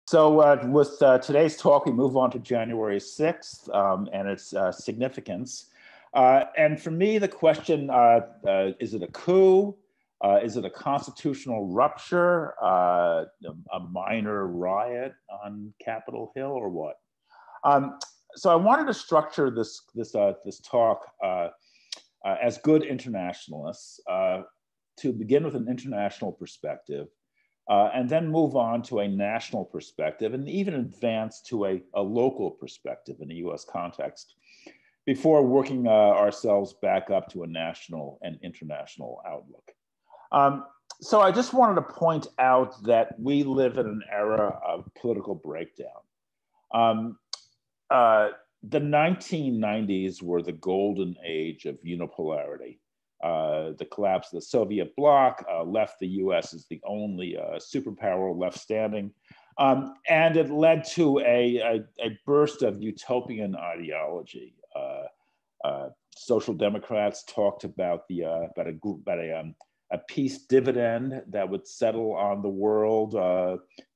So with today's talk, we move on to January 6th and its significance. And for me, the question, is it a coup? Is it a constitutional rupture? A minor riot on Capitol Hill or what? So I wanted to structure this talk as good internationalists to begin with an international perspective, and then move on to a national perspective and even advance to a local perspective in the US context before working ourselves back up to a national and international outlook. So I just wanted to point out that we live in an era of political breakdown. The 1990s were the golden age of unipolarity. The collapse of the Soviet bloc left the US as the only superpower left standing. And it led to a burst of utopian ideology. Social Democrats talked about a peace dividend that would settle on the world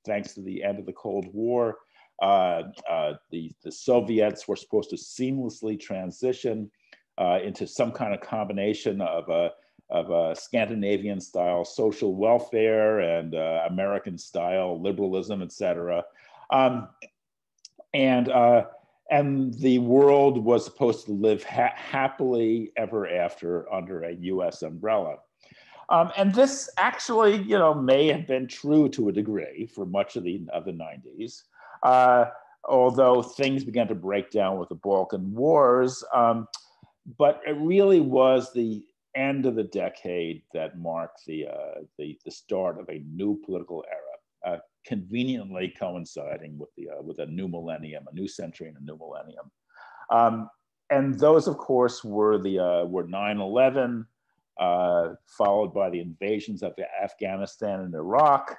thanks to the end of the Cold War. The Soviets were supposed to seamlessly transition into some kind of combination of a Scandinavian-style social welfare and American-style liberalism, et cetera. And the world was supposed to live happily ever after under a US umbrella. And this actually, may have been true to a degree for much of the 90s, although things began to break down with the Balkan Wars. But it really was the end of the decade that marked the start of a new political era, conveniently coinciding with a new millennium, a new century and a new millennium. And those, of course, were 9/11, followed by the invasions of Afghanistan and Iraq,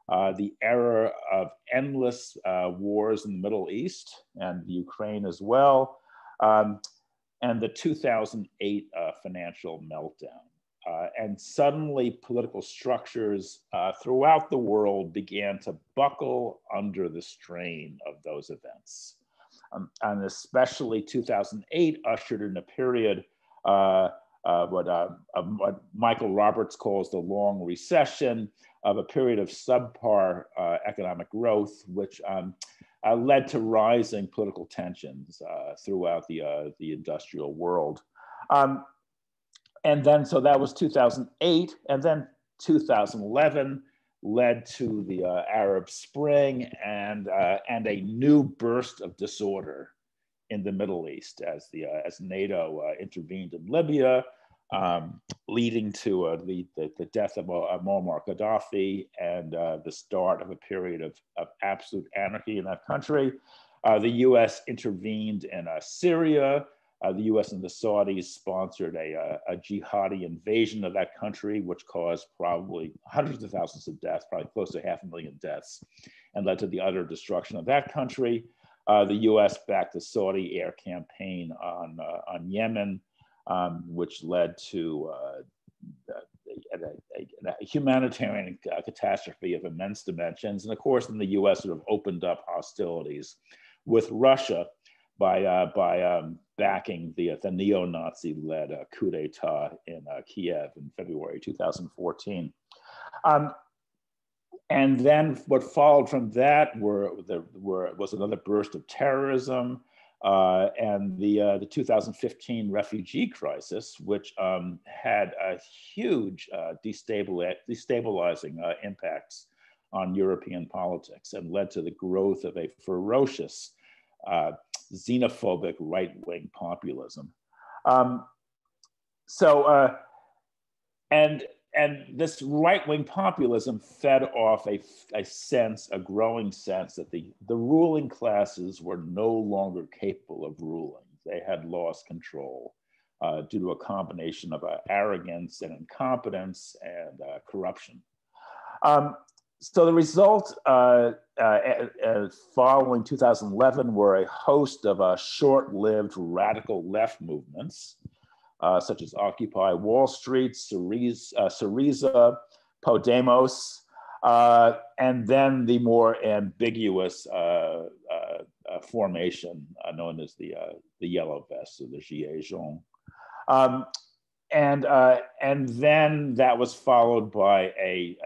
the era of endless wars in the Middle East and Ukraine as well, and the 2008 financial meltdown. And suddenly political structures throughout the world began to buckle under the strain of those events. And especially 2008 ushered in a period what Michael Roberts calls the long recession, of a period of subpar economic growth, which led to rising political tensions throughout the industrial world. And then, so that was 2008, and then 2011 led to the Arab Spring and a new burst of disorder in the Middle East as NATO intervened in Libya, leading to the death of Muammar Gaddafi and the start of a period of absolute anarchy in that country. The US intervened in Syria. The US and the Saudis sponsored a jihadi invasion of that country, which caused probably hundreds of thousands of deaths, probably close to 500,000 deaths, and led to the utter destruction of that country. The US backed the Saudi air campaign on Yemen, which led to a humanitarian catastrophe of immense dimensions. And of course, then the US sort of opened up hostilities with Russia by backing the neo-Nazi-led coup d'etat in Kiev in February 2014. And then what followed from that was another burst of terrorism, and the 2015 refugee crisis, which had a huge destabilizing impacts on European politics and led to the growth of a ferocious xenophobic right-wing populism. And this right-wing populism fed off a growing sense that the ruling classes were no longer capable of ruling. They had lost control due to a combination of arrogance and incompetence and corruption. So the result following 2011 were a host of short-lived radical left movements, such as Occupy Wall Street, Syriza, Podemos, And then the more ambiguous formation known as the Yellow Vests, or the Gilets jaunes. And then that was followed by a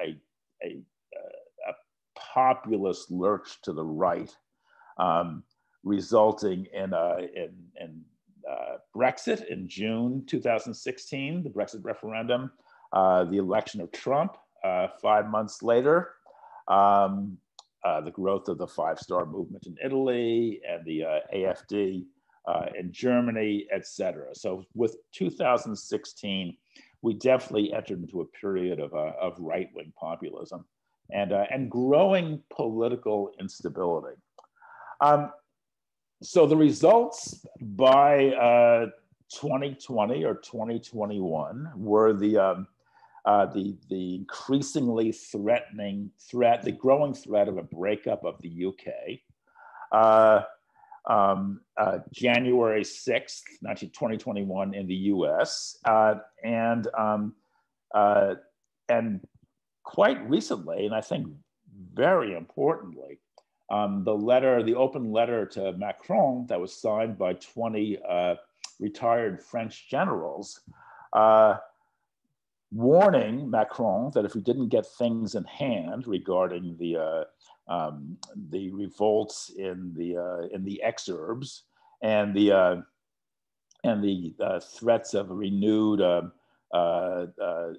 populist lurch to the right, resulting in Brexit in June 2016, the Brexit referendum, the election of Trump 5 months later, the growth of the Five-Star Movement in Italy and the AfD in Germany, et cetera. So with 2016, we definitely entered into a period of right-wing populism and growing political instability. So the results by 2020 or 2021 were the increasingly threatening threat, the growing threat of a breakup of the UK. January 6th, 2021 in the US, and quite recently, and I think very importantly, the open letter to Macron that was signed by 20 retired French generals, warning Macron that if he didn't get things in hand regarding the revolts in the exurbs and the threats of renewed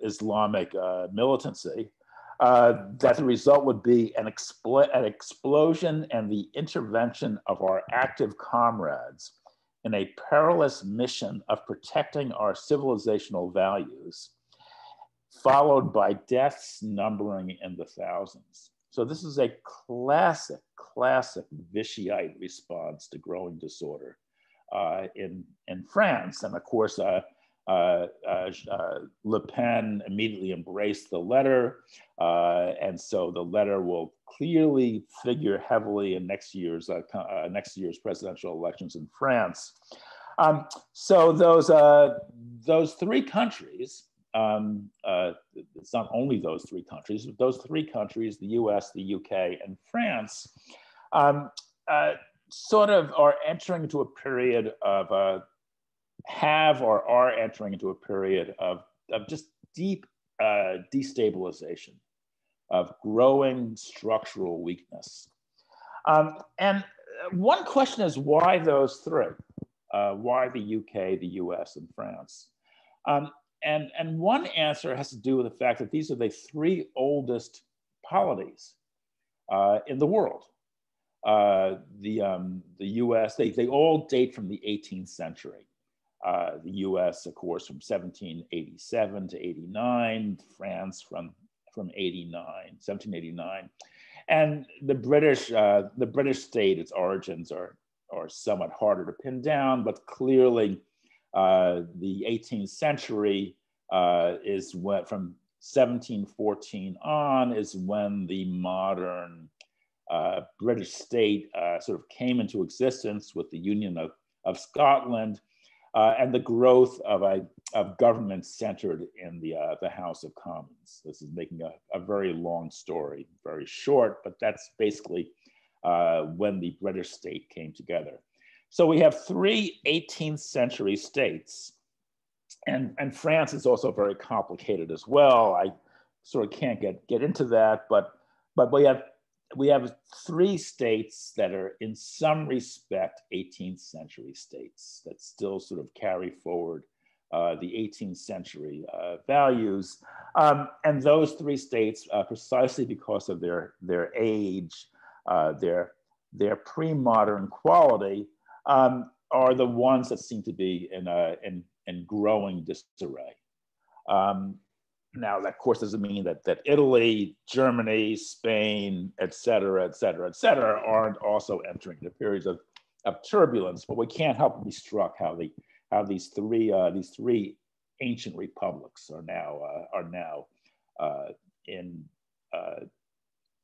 Islamic militancy, that the result would be an explosion and the intervention of our active comrades in a perilous mission of protecting our civilizational values, followed by deaths numbering in the thousands. So this is a classic Vichyite response to growing disorder in France. And of course, Le Pen immediately embraced the letter. And so the letter will clearly figure heavily in next year's presidential elections in France. So those three countries, it's not only those three countries, but those three countries, the US, the UK, and France, sort of are entering into a period of, are entering into a period of just deep destabilization, of growing structural weakness. And one question is, why those three? Why the UK, the US, and France? And one answer has to do with the fact that these are the three oldest polities in the world. The US, they all date from the 18th century. The US, of course, from 1787 to 89, France from 1789. And the British state, its origins are somewhat harder to pin down, but clearly the 18th century is when, from 1714 on, is when the modern British state sort of came into existence with the Union of Scotland and the growth of government centered in the House of Commons. This is making a very long story very short, but that's basically when the British state came together. So we have three 18th century states, and France is also very complicated as well. I sort of can't get into that, but we have three states that are in some respect 18th century states that still sort of carry forward the 18th century values. And those three states, precisely because of their age, their pre-modern quality, are the ones that seem to be in growing disarray. Now, that of course doesn't mean that Italy, Germany, Spain, et cetera, aren't also entering the periods of turbulence, but we can't help but be struck how these three ancient republics are now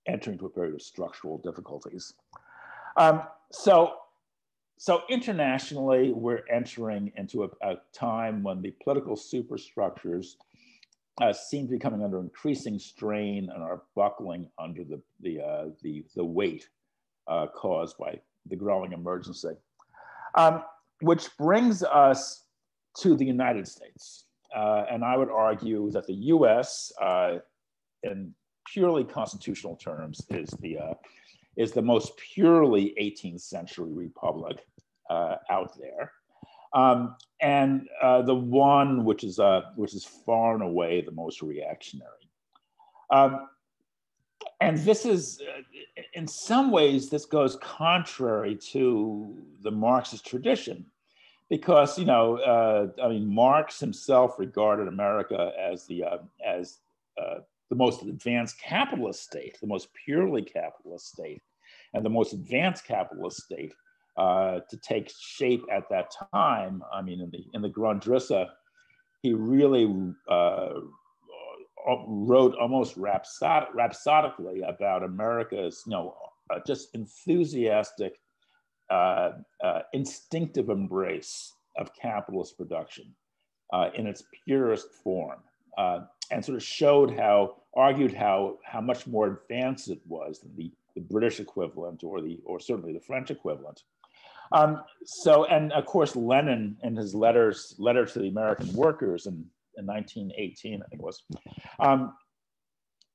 entering into a period of structural difficulties. So internationally, we're entering into a time when the political superstructures seem to be coming under increasing strain and are buckling under the weight caused by the growing emergency. Which brings us to the United States. And I would argue that the US, in purely constitutional terms, is the most purely 18th century republic out there. And the one which is far and away the most reactionary. And this is, in some ways, this goes contrary to the Marxist tradition, because I mean, Marx himself regarded America as the most advanced capitalist state, the most purely capitalist state, and the most advanced capitalist state to take shape at that time. I mean, in the Grundrisse, he really wrote almost rhapsodically about America's, just enthusiastic, instinctive embrace of capitalist production in its purest form, and sort of argued how much more advanced it was than the British equivalent or certainly the French equivalent. And of course, Lenin, in his letter to the American workers in 1918, I think it was,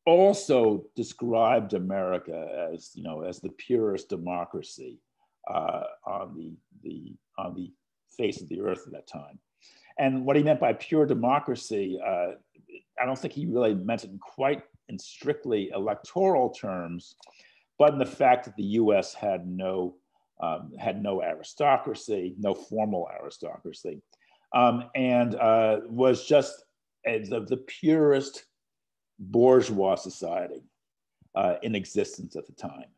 also described America as the purest democracy on the face of the earth at that time. And what he meant by pure democracy, I don't think he really meant it in strictly electoral terms, but in the fact that the U.S. had no aristocracy, no formal aristocracy, and was just the purest bourgeois society in existence at the time.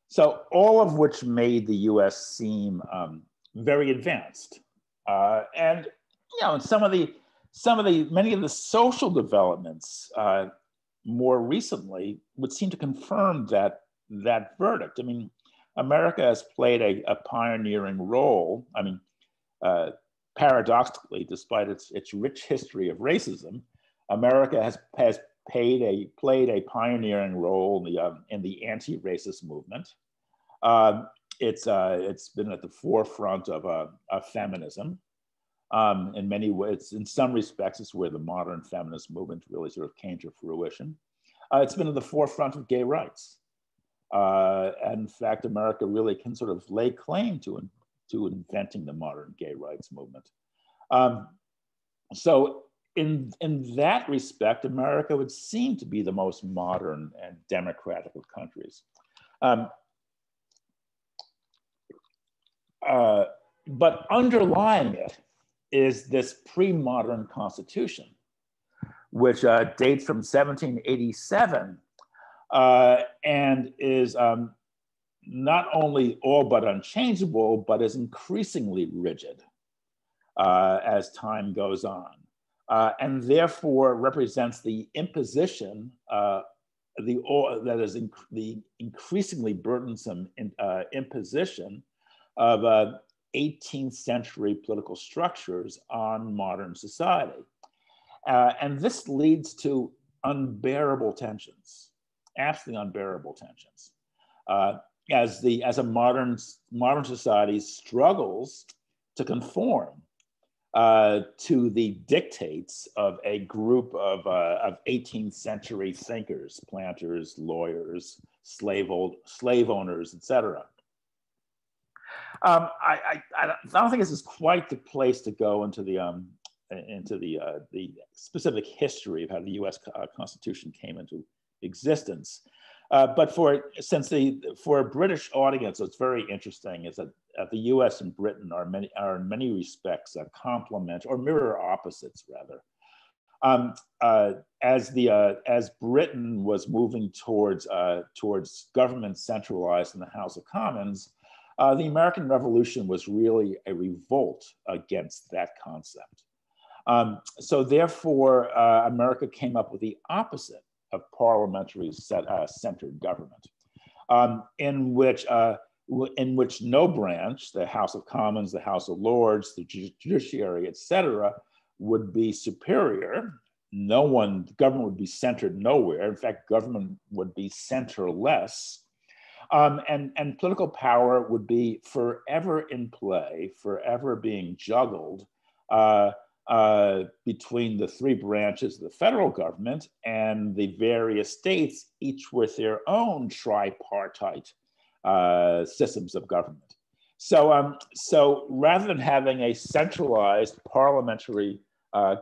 So all of which made the U.S. seem very advanced, and many of the social developments more recently would seem to confirm that verdict. I mean, America has played a pioneering role. I mean, paradoxically, despite its rich history of racism, America has played a pioneering role in the anti-racist movement. It's been at the forefront of feminism. In many ways, in some respects, it's where the modern feminist movement really sort of came to fruition. It's been at the forefront of gay rights. And in fact, America really can sort of lay claim to inventing the modern gay rights movement. So in that respect, America would seem to be the most modern and democratic of countries. But underlying it is this pre-modern constitution, which dates from 1787, and is not only all but unchangeable, but is increasingly rigid as time goes on, and therefore represents the imposition, the increasingly burdensome imposition of 18th century political structures on modern society. And this leads to unbearable tensions, absolutely unbearable tensions, as a modern society struggles to conform to the dictates of a group of 18th century thinkers, planters, lawyers, slave owners, etc. I don't think this is quite the place to go into the specific history of how the U.S. Constitution came into existence. But for a British audience, what's very interesting is that the U.S. and Britain are in many respects complement or mirror opposites, rather. As Britain was moving towards government centralized in the House of Commons, the American Revolution was really a revolt against that concept. So therefore, America came up with the opposite of parliamentary centered government, in which no branch, the House of Commons, the House of Lords, the judiciary, etc., would be superior government would be centered nowhere. In fact, government would be centerless. And political power would be forever in play, forever being juggled between the three branches of the federal government and the various states, each with their own tripartite systems of government. So rather than having a centralized parliamentary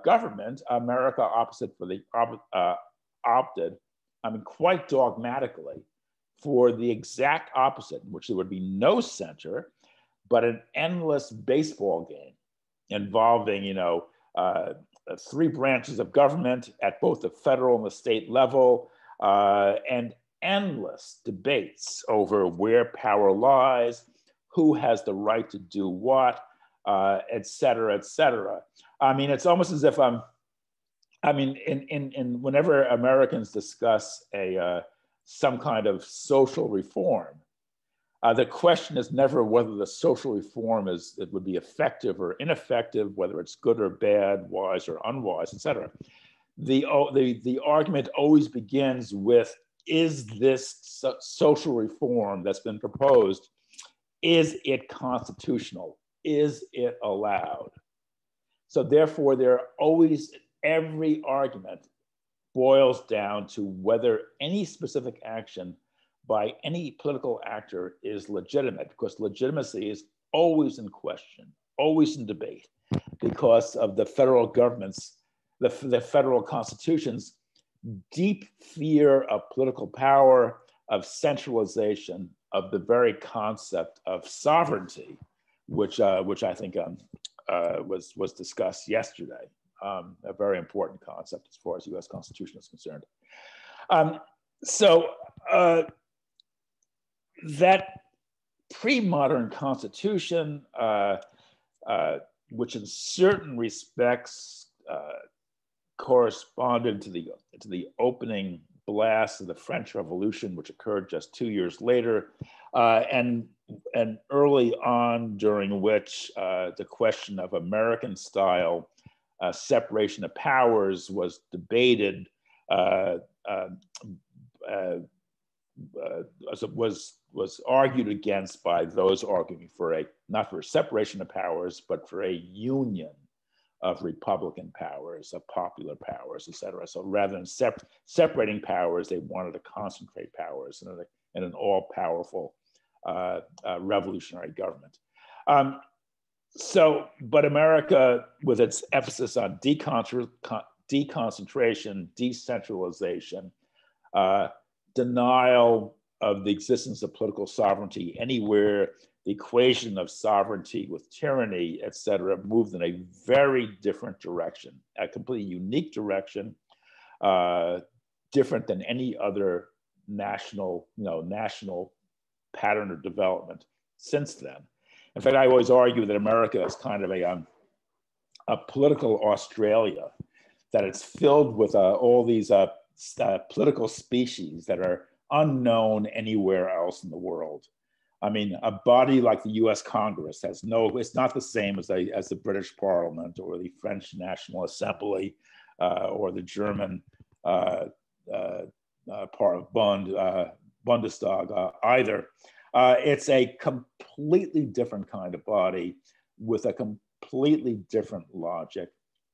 government, America opted, quite dogmatically, for the exact opposite, in which there would be no center, but an endless baseball game involving, three branches of government at both the federal and the state level, and endless debates over where power lies, who has the right to do what, et cetera, et cetera. I mean, it's almost as if whenever Americans discuss some kind of social reform, the question is never whether the social reform would be effective or ineffective, whether it's good or bad, wise or unwise, et cetera. The argument always begins with, is this social reform that's been proposed, is it constitutional? Is it allowed? So therefore, every argument boils down to whether any specific action by any political actor is legitimate, because legitimacy is always in question, always in debate, because of the federal government's, the federal constitution's deep fear of political power, of centralization, of the very concept of sovereignty, which I think was discussed yesterday. A very important concept as far as the US Constitution is concerned. That pre-modern Constitution, which in certain respects corresponded to the opening blast of the French Revolution, which occurred just 2 years later, and early on, during which the question of American-style separation of powers was debated, was argued against by those arguing for not for separation of powers, but for a union of Republican powers, of popular powers, et cetera. So rather than separating powers, they wanted to concentrate powers in an all-powerful revolutionary government. But America, with its emphasis on deconcentration, decentralization, denial of the existence of political sovereignty anywhere, the equation of sovereignty with tyranny, et cetera, moved in a very different direction, a completely unique direction, different than any other national pattern of development since then. In fact, I always argue that America is kind of a political Australia, that it's filled with all these political species that are unknown anywhere else in the world. I mean, a body like the US Congress it's not the same as the British Parliament or the French National Assembly or the German part of Bundestag either. It's a completely different kind of body with a completely different logic,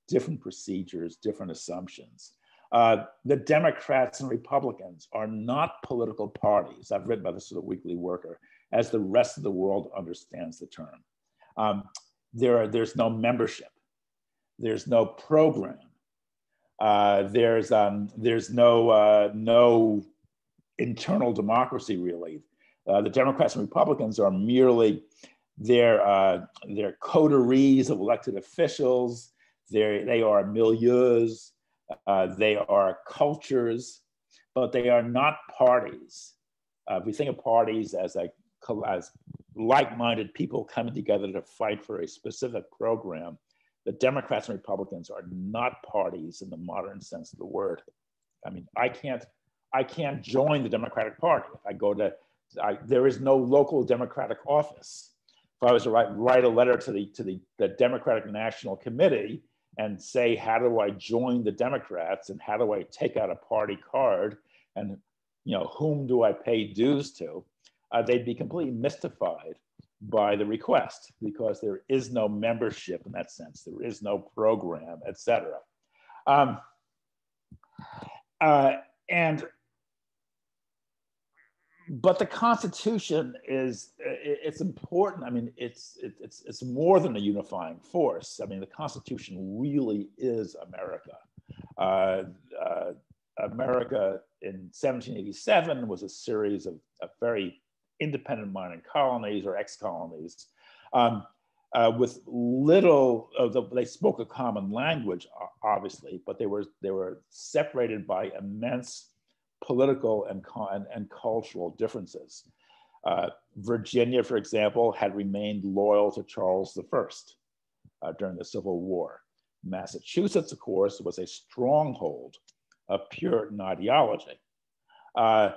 different procedures, different assumptions. The Democrats and Republicans are not political parties. I've written about this in the Weekly Worker, as the rest of the world understands the term. There's no membership. There's no program. There's no internal democracy, really. The Democrats and Republicans are merely their coteries of elected officials. They are milieus. They are cultures, but they are not parties. If we think of parties as like-minded people coming together to fight for a specific program, the Democrats and Republicans are not parties in the modern sense of the word. I mean, I can't join the Democratic Party. If I go to, there is no local Democratic office. If I was to write a letter to the Democratic National Committee, and say, how do I join the Democrats and how do I take out a party card and whom do I pay dues to, they'd be completely mystified by the request because there is no membership in that sense. There is no program, et cetera. But the Constitution it's important. I mean, it's more than a unifying force. I mean, the Constitution really is America. America in 1787 was a series of very independent minded colonies or ex-colonies with little they spoke a common language, obviously, but they were separated by immense political and cultural differences. Virginia, for example, had remained loyal to Charles I during the Civil War. Massachusetts, of course, was a stronghold of Puritan ideology. So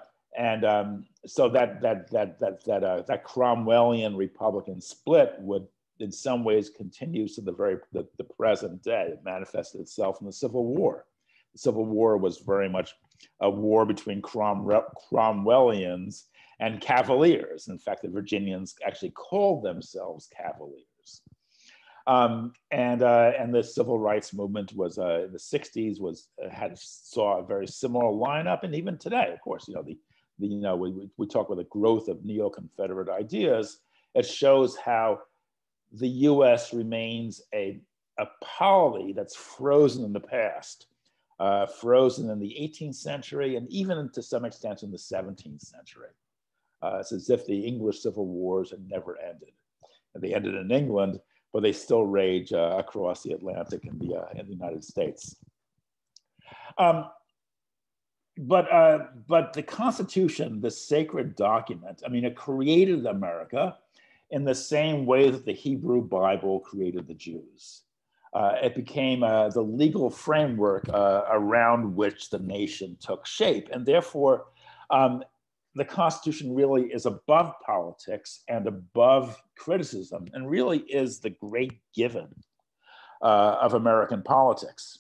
that Cromwellian Republican split would, in some ways, continue to the present day. It manifested itself in the Civil War. The Civil War was very much a war between Cromwellians and Cavaliers. In fact, the Virginians actually called themselves Cavaliers. And the civil rights movement was in the 60s saw a very similar lineup, and even today, of course, we talk about the growth of neo-Confederate ideas. It shows how the U.S. remains a polity that's frozen in the past, frozen in the 18th century, and even to some extent in the 17th century. It's as if the English civil wars had never ended. And they ended in England, but they still rage across the Atlantic in the United States. But the Constitution, the sacred document, I mean, it created America in the same way that the Hebrew Bible created the Jews. It became the legal framework around which the nation took shape. And therefore, the Constitution really is above politics and above criticism, and really is the great given of American politics.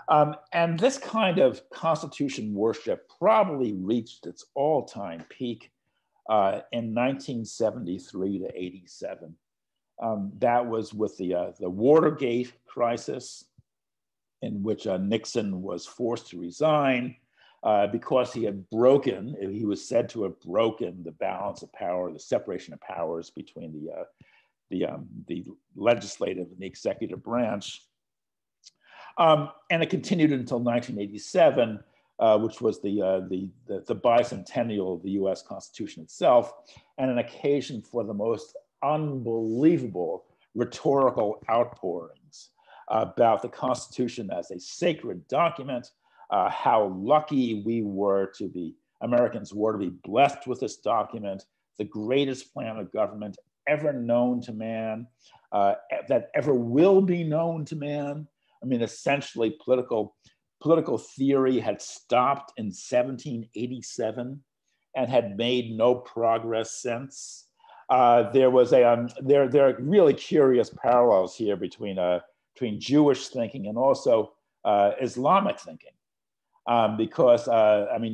And this kind of Constitution worship probably reached its all-time peak in 1973 to 87. That was with the Watergate crisis, in which Nixon was forced to resign because he was said to have broken the balance of power, the separation of powers between the legislative and the executive branch. And it continued until 1987, which was the bicentennial of the US Constitution itself, and an occasion for the most unbelievable rhetorical outpourings about the Constitution as a sacred document, how lucky Americans were to be blessed with this document, the greatest plan of government ever known to man, that ever will be known to man. I mean, essentially, political theory had stopped in 1787 and had made no progress since. There are really curious parallels here between Jewish thinking and also Islamic thinking, because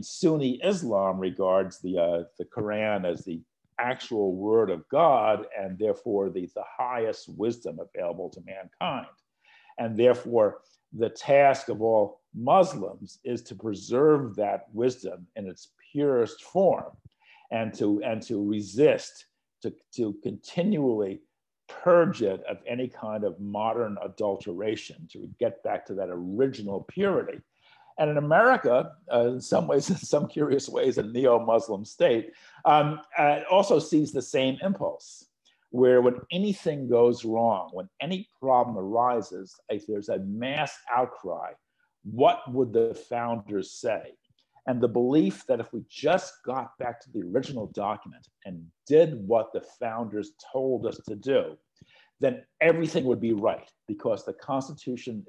Sunni Islam regards the Quran as the actual word of God and therefore the highest wisdom available to mankind. And therefore, the task of all Muslims is to preserve that wisdom in its purest form and to resist, to continually purge it of any kind of modern adulteration, to get back to that original purity. And in America, in some ways, in some curious ways, a neo-Muslim state also sees the same impulse, where when anything goes wrong, when any problem arises, if there's a mass outcry, what would the founders say? And the belief that if we just got back to the original document and did what the founders told us to do, then everything would be right, because the Constitution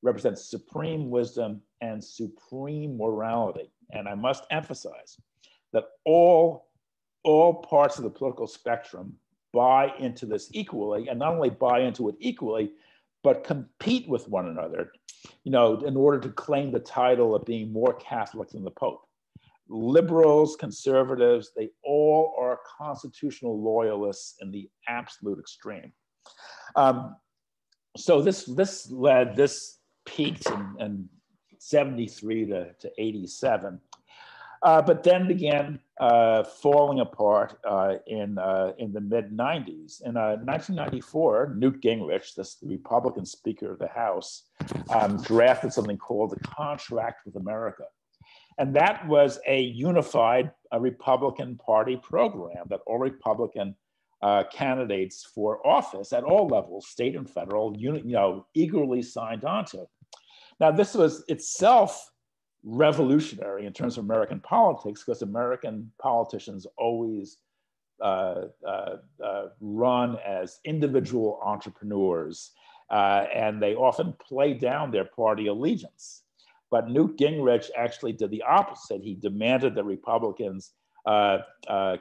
represents supreme wisdom and supreme morality. And I must emphasize that all parts of the political spectrum buy into this equally, and not only buy into it equally, but compete with one another, you know, in order to claim the title of being more Catholic than the Pope. Liberals, conservatives, they all are constitutional loyalists in the absolute extreme. So this peaked in 73 to 87, but then began falling apart in the mid-90s. In 1994, Newt Gingrich, the Republican Speaker of the House, drafted something called the Contract with America. And that was a unified Republican Party program that all Republican candidates for office at all levels, state and federal, eagerly signed onto. Now, this was itself revolutionary in terms of American politics, because American politicians always run as individual entrepreneurs, and they often play down their party allegiance. But Newt Gingrich actually did the opposite. He demanded that Republicans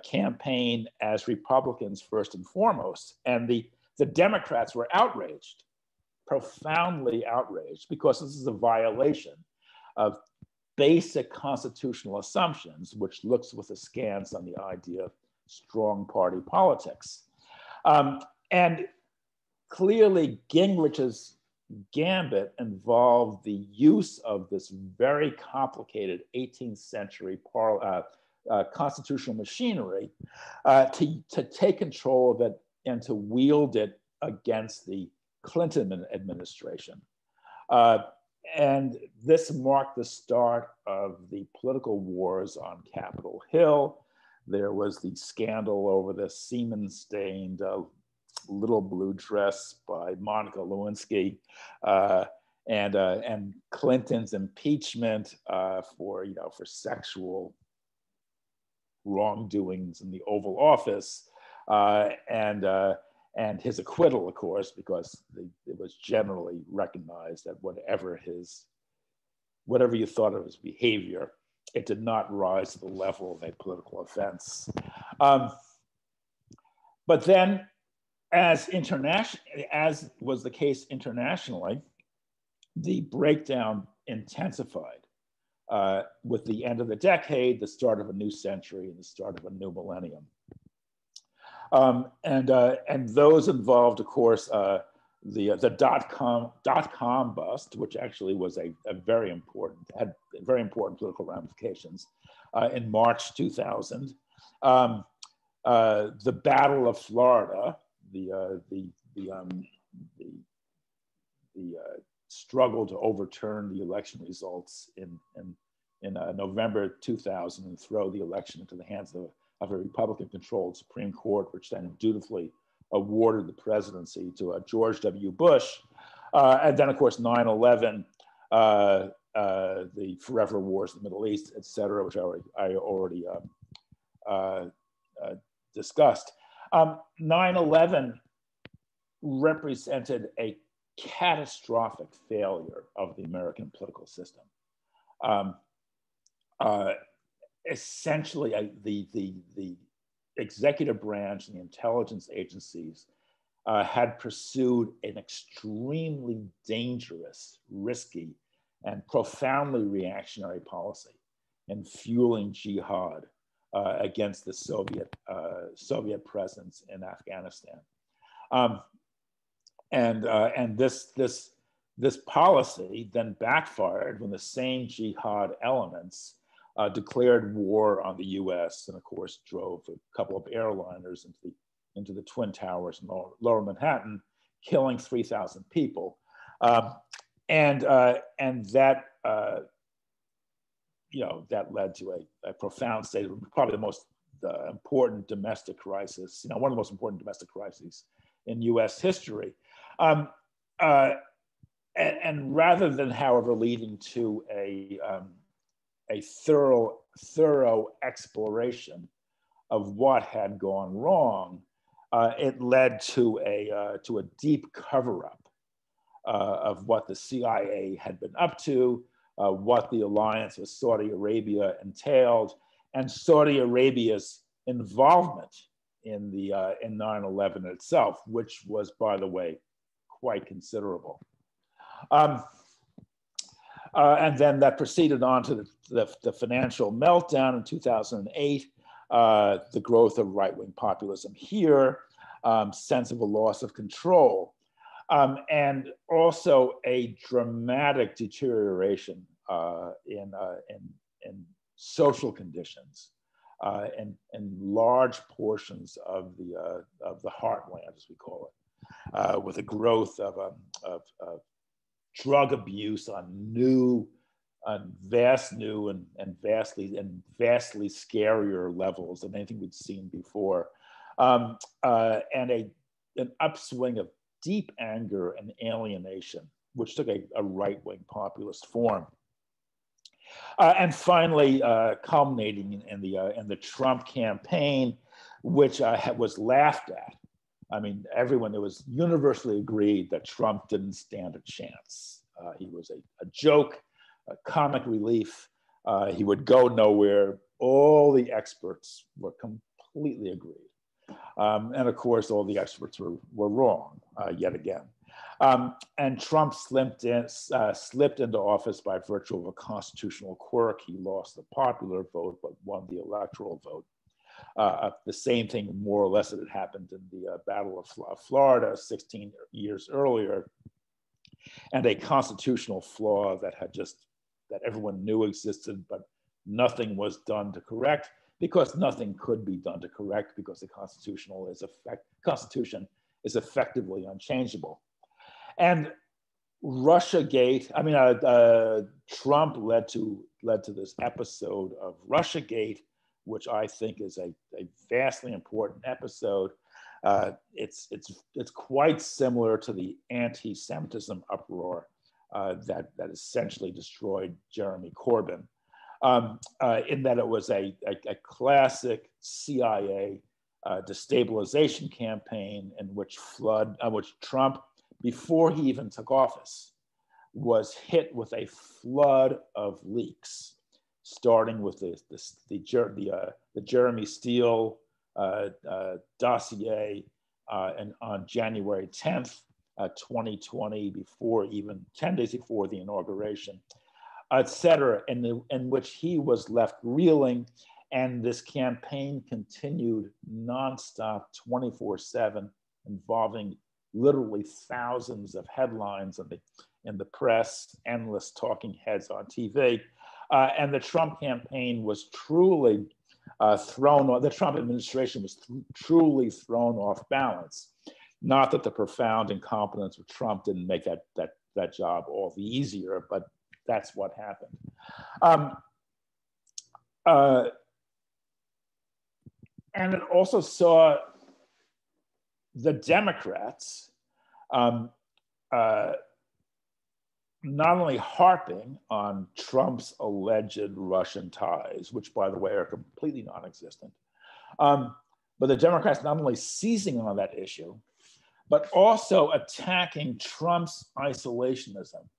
campaign as Republicans first and foremost. And the Democrats were outraged, profoundly outraged, because this is a violation of basic constitutional assumptions, which looks with askance on the idea of strong party politics. And clearly Gingrich's gambit involved the use of this very complicated 18th century constitutional machinery to take control of it and to wield it against the Clinton administration. And this marked the start of the political wars on Capitol Hill. There was the scandal over the semen-stained little blue dress by Monica Lewinsky, and Clinton's impeachment for sexual wrongdoings in the Oval Office, and his acquittal, of course, because it was generally recognized that whatever you thought of his behavior, it did not rise to the level of a political offense. But then, as was the case internationally, the breakdown intensified with the end of the decade, the start of a new century, and the start of a new millennium. And those involved, of course, the dotcom bust, which actually was had very important political ramifications in March 2000. The Battle of Florida, the struggle to overturn the election results in November 2000 and throw the election into the hands of a Republican-controlled Supreme Court, which then dutifully awarded the presidency to George W. Bush. And then, of course, 9/11, the forever wars in the Middle East, et cetera, which I already discussed. 9/11 represented a catastrophic failure of the American political system. Essentially, the executive branch and the intelligence agencies had pursued an extremely dangerous, risky, and profoundly reactionary policy in fueling jihad against the Soviet presence in Afghanistan. And this policy then backfired when the same jihad elements declared war on the U.S. and, of course, drove a couple of airliners into the Twin Towers in Lower Manhattan, killing 3,000 people, and that that led to a profound state of probably the most important domestic crisis, one of the most important domestic crises in U.S. history, and rather than, however, leading to a thorough exploration of what had gone wrong, it led to a deep cover-up of what the CIA had been up to, what the alliance with Saudi Arabia entailed, and Saudi Arabia's involvement in 9/11 itself, which was, by the way, quite considerable. And then that proceeded on to the financial meltdown in 2008, the growth of right-wing populism here, sense of a loss of control, and also a dramatic deterioration in social conditions in large portions of the heartland, as we call it, with a growth of drug abuse on vast new and vastly scarier levels than anything we'd seen before, and an upswing of deep anger and alienation, which took a right-wing populist form. And finally, culminating in the Trump campaign, which was laughed at. I mean, it was universally agreed that Trump didn't stand a chance. He was a joke, a comic relief. He would go nowhere. All the experts were completely agreed. And of course, all the experts were wrong yet again. And Trump slipped into office by virtue of a constitutional quirk. He lost the popular vote, but won the electoral vote. The same thing, more or less, that had happened in the Battle of Florida 16 years earlier, and a constitutional flaw that everyone knew existed, but nothing was done to correct, because nothing could be done to correct, because the Constitution is effectively unchangeable. And Russiagate, I mean, Trump led to this episode of Russiagate, which I think is a vastly important episode. It's quite similar to the anti-Semitism uproar that essentially destroyed Jeremy Corbyn, in that it was a classic CIA destabilization campaign in which Trump, before he even took office, was hit with a flood of leaks, starting with the Jeremy Steele dossier and on January 10th, 2020, before even 10 days before the inauguration, et cetera, in which he was left reeling. And this campaign continued nonstop, 24/7, involving literally thousands of headlines in the press, endless talking heads on TV. And the Trump campaign was truly the Trump administration was truly thrown off balance. Not that the profound incompetence of Trump didn't make that job all the easier, but that's what happened. And it also saw the Democrats not only harping on Trump's alleged Russian ties, which, by the way, are completely non-existent, but the Democrats not only seizing on that issue, but also attacking Trump's isolationism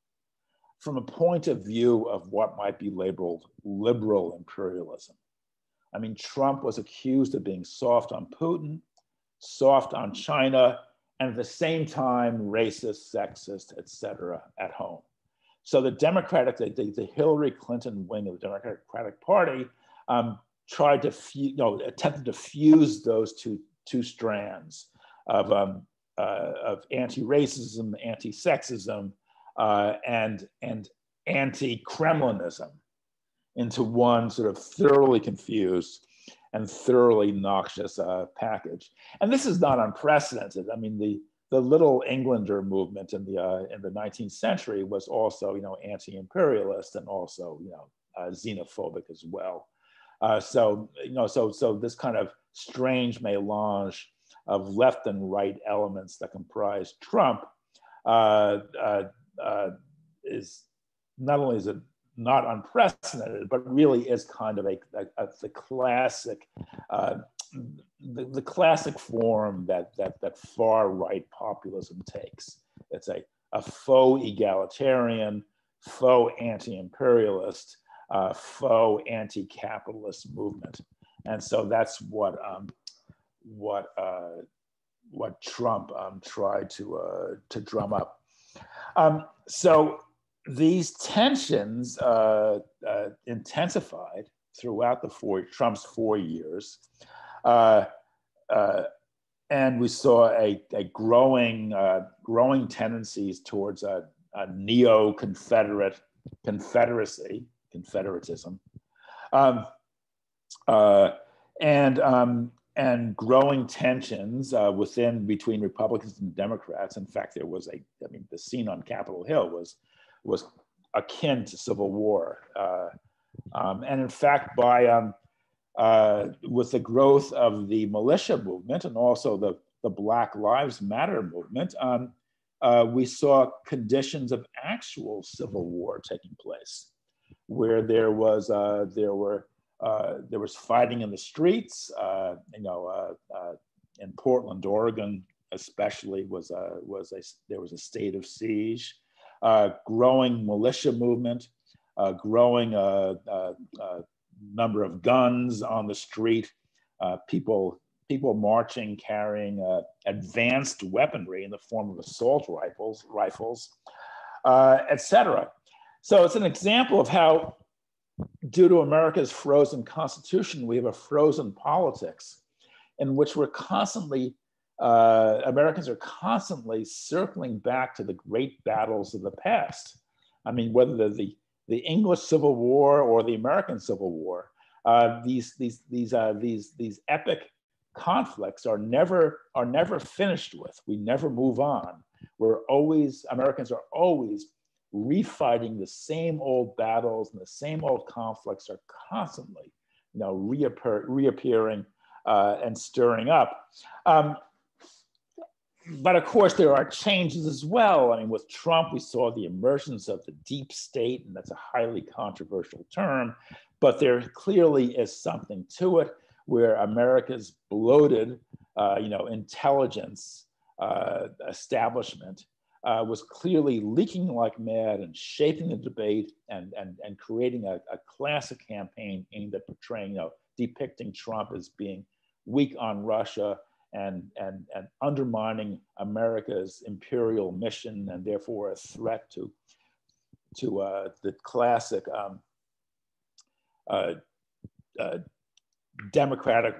from a point of view of what might be labeled liberal imperialism. I mean, Trump was accused of being soft on Putin, soft on China, and at the same time, racist, sexist, et cetera, at home. So the the Hillary Clinton wing of the Democratic Party attempted to fuse those two strands of anti-racism, anti-sexism, and anti-Kremlinism into one sort of thoroughly confused and thoroughly noxious package. And this is not unprecedented. I mean, the Little Englander movement in the 19th century was also, anti-imperialist and also, xenophobic as well. So this kind of strange melange of left and right elements that comprise Trump is not only is it not unprecedented, but really is kind of the classic the classic form that far right populism takes. It's a faux egalitarian, faux anti-imperialist, faux anti-capitalist movement, and so that's what Trump tried to drum up. So these tensions intensified throughout Trump's 4 years. And we saw a growing tendencies towards a confederatism, and growing tensions between Republicans and Democrats. In fact, there was the scene on Capitol Hill was akin to civil war, and in fact, with the growth of the militia movement and also the Black Lives Matter movement, we saw conditions of actual civil war taking place, where there was fighting in the streets. In Portland, Oregon, especially, there was a state of siege, growing militia movement, growing number of guns on the street, people marching carrying advanced weaponry in the form of assault rifles, etc. So it's an example of how, due to America's frozen constitution, we have a frozen politics in which Americans are constantly circling back to the great battles of the past. I mean, whether the English Civil War or the American Civil War, these epic conflicts are never finished with. We never move on. Americans are always refighting the same old battles, and the same old conflicts are constantly, reappearing and stirring up. But of course, there are changes as well. I mean, with Trump, we saw the emergence of the deep state, and that's a highly controversial term, but there clearly is something to it, where America's bloated, intelligence establishment was clearly leaking like mad and shaping the debate and creating a classic campaign aimed at portraying, depicting Trump as being weak on Russia, and undermining America's imperial mission, and therefore a threat to the classic democratic,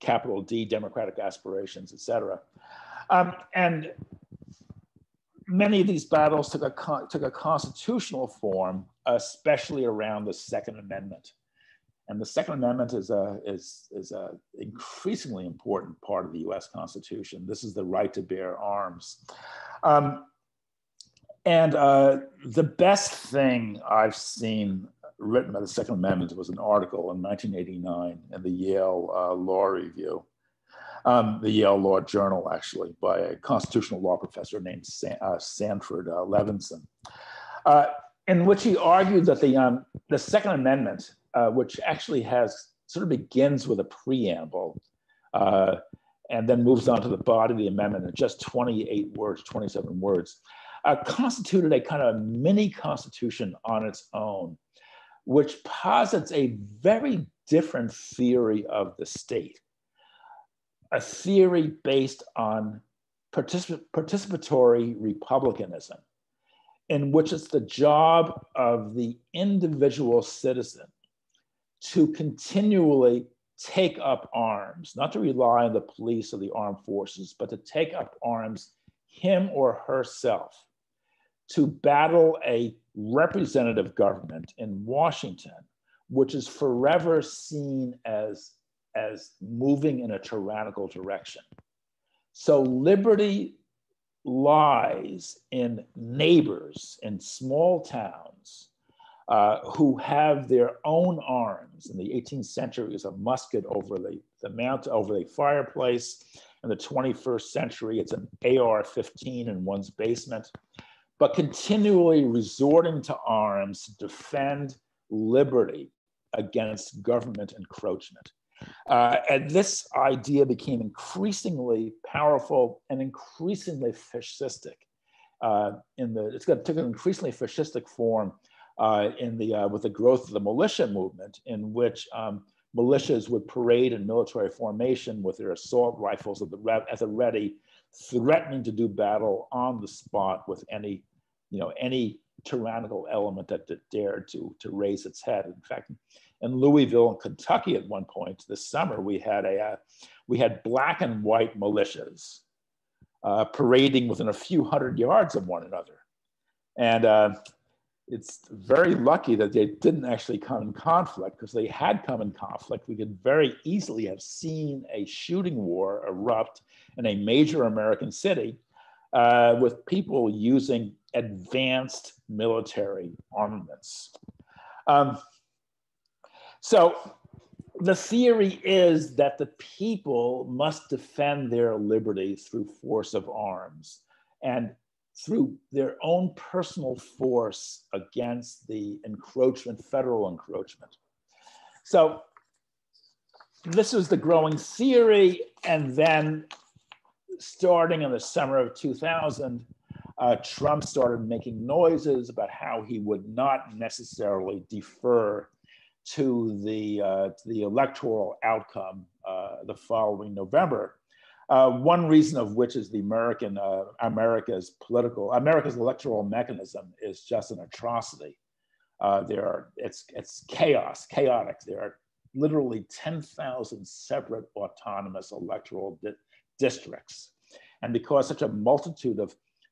capital D, democratic aspirations, etc. And many of these battles took a constitutional form, especially around the Second Amendment. And the Second Amendment is a increasingly important part of the U.S. Constitution. This is the right to bear arms. The best thing I've seen written by the Second Amendment was an article in 1989 in the Yale Law Review, the Yale Law Journal, actually, by a constitutional law professor named Sanford Levinson, in which he argued that the Second Amendment, which actually begins with a preamble and then moves on to the body of the amendment in just 27 words, constituted a kind of mini constitution on its own, which posits a very different theory of the state, a theory based on participatory republicanism, in which it's the job of the individual citizen to continually take up arms, not to rely on the police or the armed forces, but to take up arms, him or herself, to battle a representative government in Washington, which is forever seen as moving in a tyrannical direction. So liberty lies in neighbors in small towns who have their own arms. In the 18th century, it was a musket over the fireplace. In the 21st century, it's an AR-15 in one's basement, but continually resorting to arms to defend liberty against government encroachment. And this idea became increasingly powerful and increasingly fascistic. It took an increasingly fascistic form with the growth of the militia movement, in which militias would parade in military formation with their assault rifles at the ready, threatening to do battle on the spot with any tyrannical element that dared to raise its head. In fact, in Louisville, Kentucky, at one point this summer, we had black and white militias parading within a few hundred yards of one another. And it's very lucky that they didn't actually come in conflict, because they had come in conflict, we could very easily have seen a shooting war erupt in a major American city with people using advanced military armaments. So the theory is that the people must defend their liberty through force of arms and through their own personal force against the encroachment, federal encroachment. So this was the growing theory. And then starting in the summer of 2000, Trump started making noises about how he would not necessarily defer to the electoral outcome the following November. One reason of which is the America's electoral mechanism is just an atrocity. It's chaotic. There are literally 10,000 separate autonomous electoral districts. And because such a multitude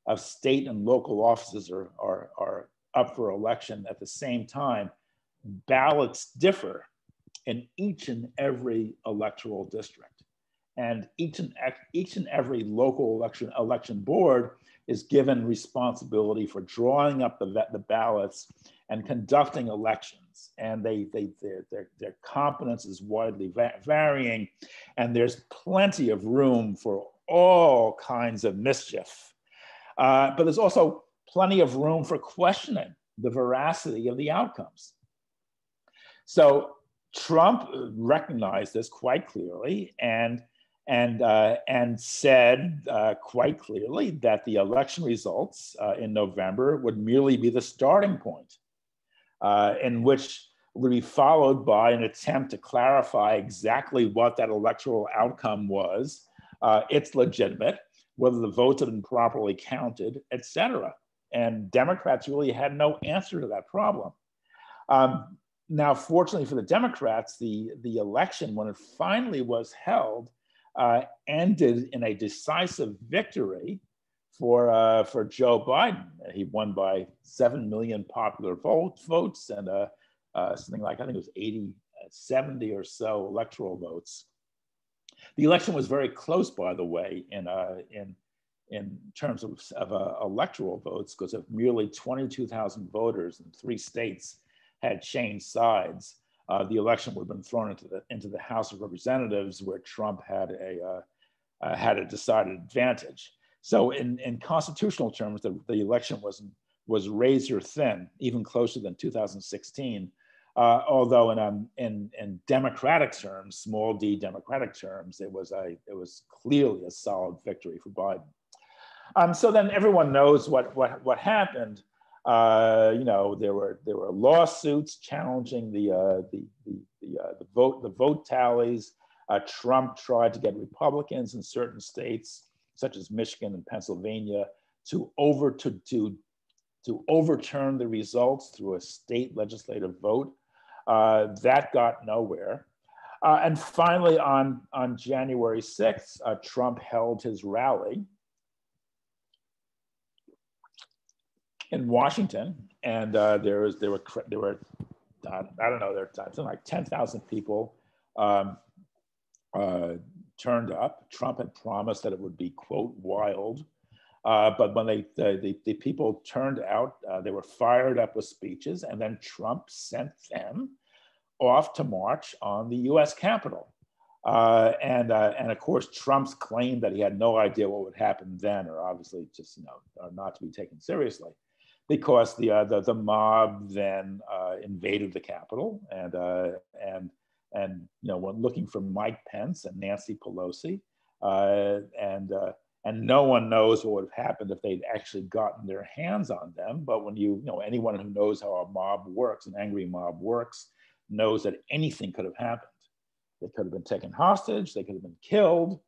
of state and local offices are up for election at the same time, ballots differ in each and every electoral district. And each and every local election board is given responsibility for drawing up the ballots and conducting elections. And their competence is widely varying, and there's plenty of room for all kinds of mischief. But there's also plenty of room for questioning the veracity of the outcomes. So Trump recognized this quite clearly and said quite clearly that the election results in November would merely be the starting point, in which would be followed by an attempt to clarify exactly what that electoral outcome was, it's legitimate, whether the votes had been properly counted, et cetera. And Democrats really had no answer to that problem. Now, fortunately for the Democrats, the election, when it finally was held, ended in a decisive victory for Joe Biden. He won by 7 million popular votes and something like, I think it was 70 or so electoral votes. The election was very close, by the way, in terms of electoral votes, because if merely 22,000 voters in 3 states had changed sides, the election would have been thrown into the House of Representatives, where Trump had a decided advantage. So in constitutional terms, the election was razor thin, even closer than 2016. Although in democratic terms, small d democratic terms, it was clearly a solid victory for Biden. So then everyone knows what happened. There were lawsuits challenging the vote tallies. Trump tried to get Republicans in certain states, such as Michigan and Pennsylvania, to overturn the results through a state legislative vote. That got nowhere. And finally, on January 6th, Trump held his rally in Washington, and there were I don't know, there were something like 10,000 people turned up. Trump had promised that it would be, quote, wild. But when the people turned out, they were fired up with speeches, and then Trump sent them off to march on the US Capitol. And of course, Trump's claim that he had no idea what would happen then are obviously just, are not to be taken seriously, because the mob then invaded the Capitol and went looking for Mike Pence and Nancy Pelosi, and no one knows what would have happened if they'd actually gotten their hands on them. But when anyone who knows how a mob works, an angry mob works, knows that anything could have happened. They could have been taken hostage. They could have been killed.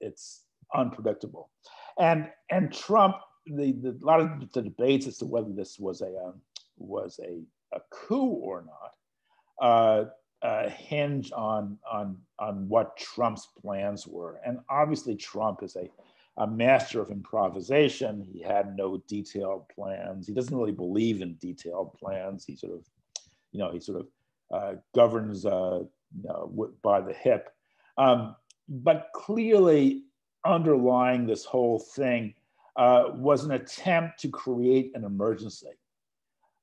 It's unpredictable. And Trump, a lot of the debates as to whether this was a coup or not hinge on what Trump's plans were. And obviously Trump is a master of improvisation. He had no detailed plans. He doesn't really believe in detailed plans. He sort of governs by the hip. But clearly underlying this whole thing was an attempt to create an emergency,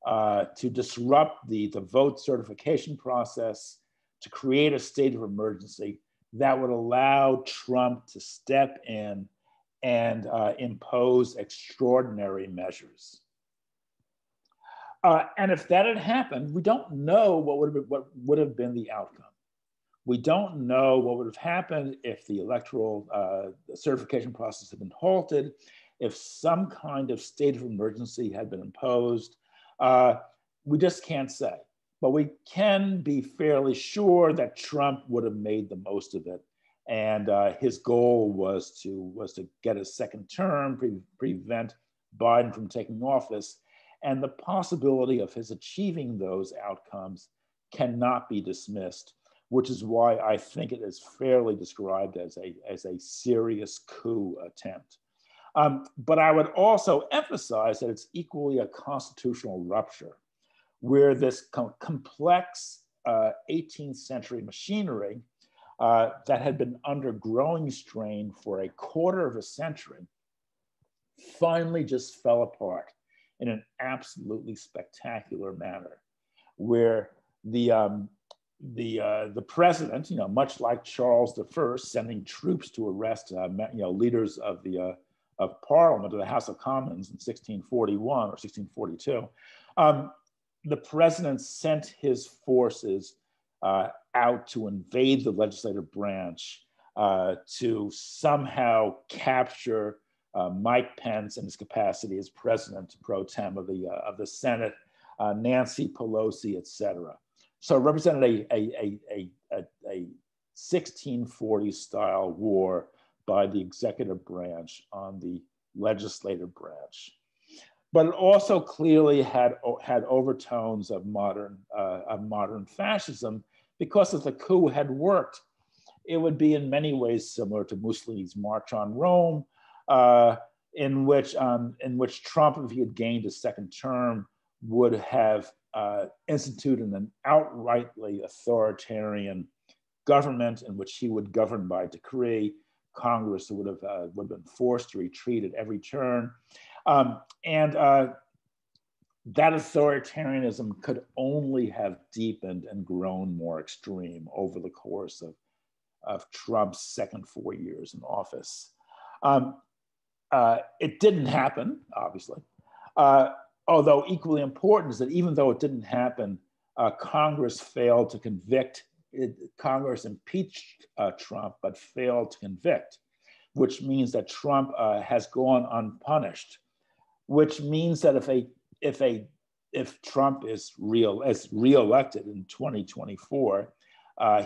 to disrupt the vote certification process, to create a state of emergency that would allow Trump to step in and impose extraordinary measures. And if that had happened, we don't know what would have been the outcome. We don't know what would have happened if the electoral certification process had been halted, if some kind of state of emergency had been imposed. We just can't say. But we can be fairly sure that Trump would have made the most of it. And his goal was to get a second term, prevent Biden from taking office. And the possibility of his achieving those outcomes cannot be dismissed, which is why I think it is fairly described as a serious coup attempt. But I would also emphasize that it's equally a constitutional rupture, where this complex 18th century machinery that had been under growing strain for a quarter of a century finally just fell apart in an absolutely spectacular manner, where the president, much like Charles I, sending troops to arrest leaders of Parliament, of the House of Commons in 1641 or 1642, the president sent his forces out to invade the legislative branch, to somehow capture Mike Pence in his capacity as president pro tem of the Senate, Nancy Pelosi, et cetera. So it represented a 1640 style war by the executive branch on the legislative branch. But it also clearly had overtones of modern fascism, because if the coup had worked, it would be in many ways similar to Mussolini's March on Rome, in which Trump, if he had gained a second term, would have instituted an outrightly authoritarian government in which he would govern by decree. Congress would have been forced to retreat at every turn. And that authoritarianism could only have deepened and grown more extreme over the course of Trump's second 4 years in office. It didn't happen, obviously. Although equally important is that even though it didn't happen, Congress failed to convict. Congress impeached Trump, but failed to convict, which means that Trump has gone unpunished, which means that if Trump is reelected in 2024,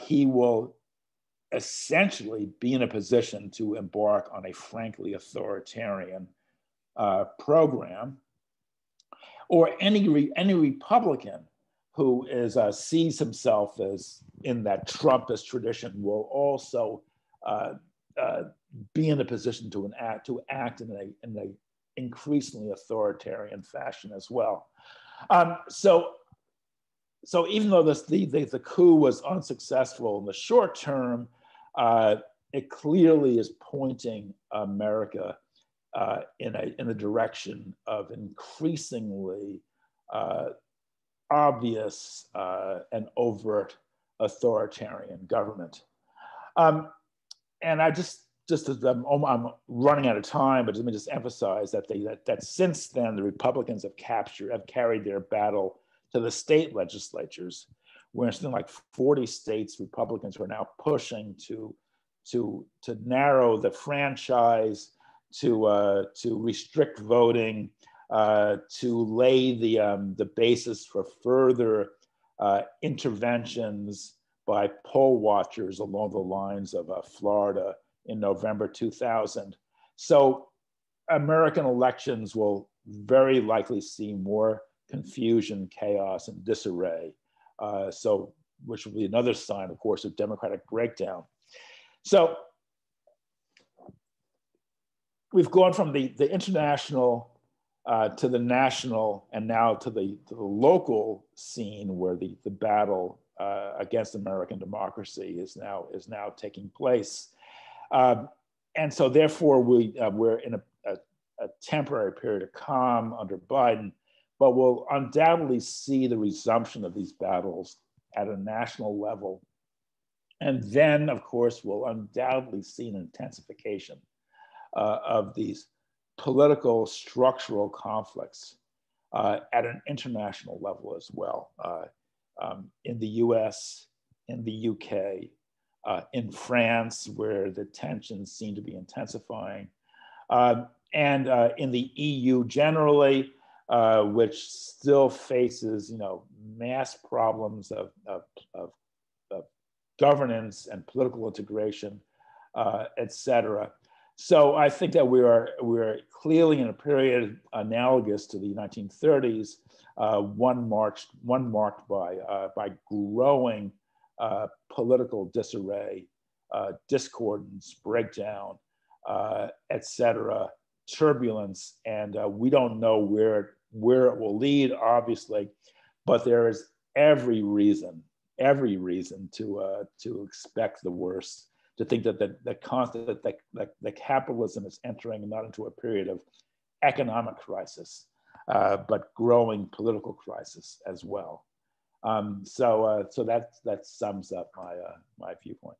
he will essentially be in a position to embark on a frankly authoritarian program. Or any Republican who sees himself as in that Trumpist tradition will also be in a position to act in an increasingly authoritarian fashion as well. So even though the coup was unsuccessful in the short term, it clearly is pointing America in the direction of increasingly obvious and overt authoritarian government. And I just as I'm running out of time, but let me just emphasize that since then the Republicans have carried their battle to the state legislatures, where something like 40 states Republicans are now pushing to narrow the franchise, to restrict voting, to lay the basis for further interventions by poll watchers along the lines of Florida in November 2000. So American elections will very likely see more confusion, chaos, and disarray. Which will be another sign, of course, of democratic breakdown. So we've gone from the international to the national, and now to the local scene where the battle against American democracy is now taking place. And so therefore we're in a temporary period of calm under Biden, but we'll undoubtedly see the resumption of these battles at a national level. And then, of course, we'll undoubtedly see an intensification of these political structural conflicts at an international level as well, in the US, in the UK, in France, where the tensions seem to be intensifying, and in the EU generally, which still faces, mass problems of governance and political integration, et cetera. So I think that we're clearly in a period analogous to the 1930s, one marked by growing political disarray, discordance, breakdown, et cetera, turbulence, and we don't know where it will lead, obviously, but there is every reason to expect the worst, to think that capitalism is entering not into a period of economic crisis, but growing political crisis as well. So that sums up my viewpoint.